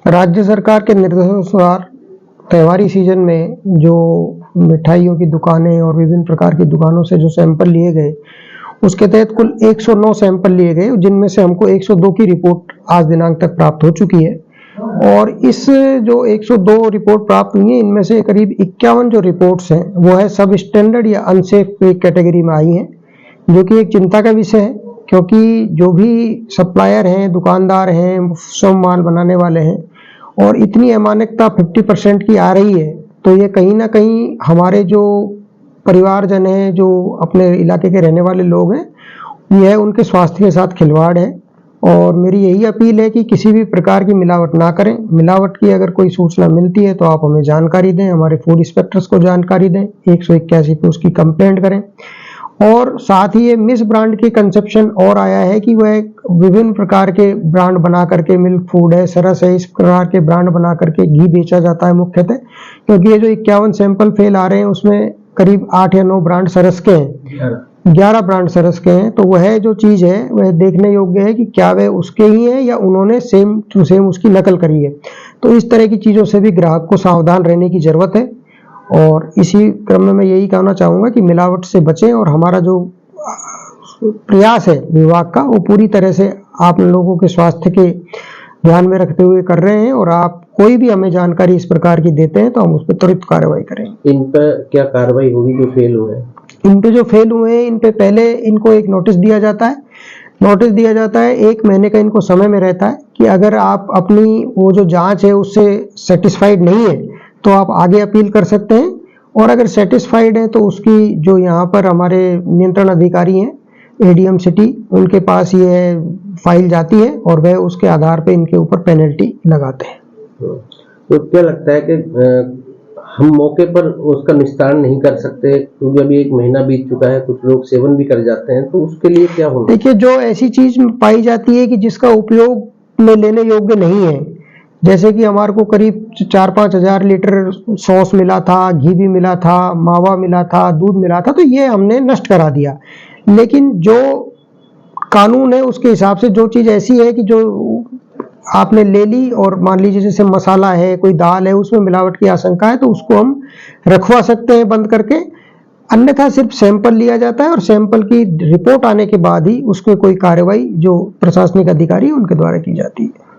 राज्य सरकार के निर्देशानुसार त्योहारी सीजन में जो मिठाइयों की दुकानें और विभिन्न प्रकार की दुकानों से जो सैंपल लिए गए, उसके तहत कुल 109 सैंपल लिए गए, जिनमें से हमको 102 की रिपोर्ट आज दिनांक तक प्राप्त हो चुकी है। और इस जो 102 रिपोर्ट प्राप्त हुई है, इनमें से करीब 51 जो रिपोर्ट्स हैं वो है सब स्टैंडर्ड या अनसेफ कैटेगरी में आई हैं, जो कि एक चिंता का विषय है, क्योंकि जो भी सप्लायर हैं, दुकानदार हैं, स्वयं माल बनाने वाले हैं, और इतनी अमानकता 50% की आ रही है, तो ये कहीं ना कहीं हमारे जो परिवारजन हैं, जो अपने इलाके के रहने वाले लोग हैं, यह उनके स्वास्थ्य के साथ खिलवाड़ है। और मेरी यही अपील है कि किसी भी प्रकार की मिलावट ना करें। मिलावट की अगर कोई सूचना मिलती है तो आप हमें जानकारी दें, हमारे फूड इंस्पेक्टर्स को जानकारी दें, 181 पे उसकी कंप्लेंट करें। और साथ ही ये मिस ब्रांड की कंसेप्शन और आया है कि वह विभिन्न प्रकार के ब्रांड बना करके, मिल्क फूड है, सरस है, इस प्रकार के ब्रांड बना करके घी बेचा जाता है मुख्यतः, क्योंकि ये जो 51 सैंपल फेल आ रहे हैं उसमें करीब 8 या 9 ब्रांड सरस के हैं, 11 ब्रांड सरस के हैं। तो वह जो चीज़ है वह देखने योग्य है कि क्या वह उसके ही है या उन्होंने सेम टू सेम उसकी नकल करी है। तो इस तरह की चीज़ों से भी ग्राहक को सावधान रहने की ज़रूरत है। और इसी क्रम में मैं यही कहना चाहूँगा कि मिलावट से बचें, और हमारा जो प्रयास है विभाग का वो पूरी तरह से आप लोगों के स्वास्थ्य के ध्यान में रखते हुए कर रहे हैं। और आप कोई भी हमें जानकारी इस प्रकार की देते हैं तो हम उस पर त्वरित कार्रवाई करेंगे। इन पर क्या कार्रवाई होगी जो फेल हुए हैं? इन पे जो फेल हुए हैं, इन पे पहले इनको एक नोटिस दिया जाता है। नोटिस दिया जाता है, 1 महीने का इनको समय में रहता है कि अगर आप अपनी वो जो जांच है उससे सेटिस्फाइड नहीं है तो आप आगे अपील कर सकते हैं, और अगर सेटिस्फाइड है तो उसकी जो यहाँ पर हमारे नियंत्रण अधिकारी हैं एडीएम सिटी, उनके पास ये फाइल जाती है और वह उसके आधार पे इनके ऊपर पेनल्टी लगाते हैं। तो क्या लगता है कि हम मौके पर उसका निस्तारण नहीं कर सकते, क्योंकि अभी 1 महीना बीत चुका है, कुछ लोग सेवन भी कर जाते हैं, तो उसके लिए क्या होना? देखिए, जो ऐसी चीज पाई जाती है कि जिसका उपयोग में लेने योग्य नहीं है, जैसे कि हमारे को करीब 4-5 हजार लीटर सॉस मिला था, घी भी मिला था, मावा मिला था, दूध मिला था, तो ये हमने नष्ट करा दिया। लेकिन जो कानून है उसके हिसाब से जो चीज़ ऐसी है कि जो आपने ले ली और मान लीजिए जैसे मसाला है, कोई दाल है, उसमें मिलावट की आशंका है, तो उसको हम रखवा सकते हैं बंद करके। अन्यथा सिर्फ सैंपल लिया जाता है और सैंपल की रिपोर्ट आने के बाद ही उसमें कोई कार्रवाई जो प्रशासनिक अधिकारी उनके द्वारा की जाती है।